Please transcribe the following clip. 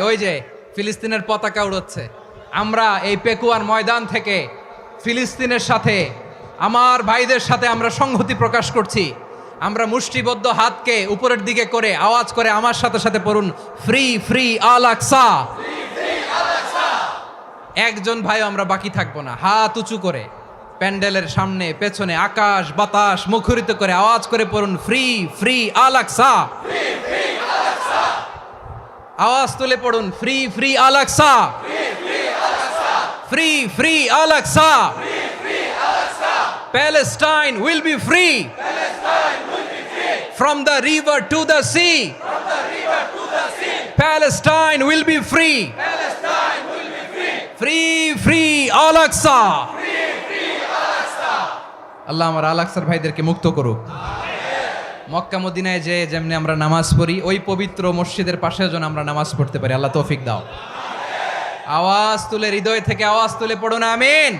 ওই যে ফিলিস্তিনের পতাকা উড়োচ্ছে। আমরা এই পেকুয়ার ময়দান থেকে ফিলিস্তিনের সাথে, আমার ভাইদের সাথে আমরা সংহতি প্রকাশ করছি। আমরা মুষ্টিবদ্ধ হাতকে উপরের দিকে করে আওয়াজ করে আমার সাথে সাথে পড়ুন, ফ্রি ফ্রি আল আকসা। একজন ভাই আমরা বাকি থাকবো না। হাত উঁচু করে প্যান্ডেলের সামনে পেছনে আকাশ বাতাস মুখরিত করে আওয়াজ করে পড়ুন, ফ্রি ফ্রি আল আকসা। আওয়াজ তুলে পড়ুন, free free Al Aqsa, free free Al Aqsa. Palestine will be free from the river to the sea. Palestine will be free. Free free Al Aqsa. আল্লাহ আমার আল আকসার ভাইদেরকে মুক্ত করুক। মক্কা মদিনায় যে যেমনি আমরা নামাজ পড়ি, ওই পবিত্র মসজিদের পাশে যেন আমরা নামাজ পড়তে পারি। আল্লাহ তৌফিক দাও। আওয়াজ তুলে, হৃদয় থেকে আওয়াজ তুলে পড়ুন আমিন।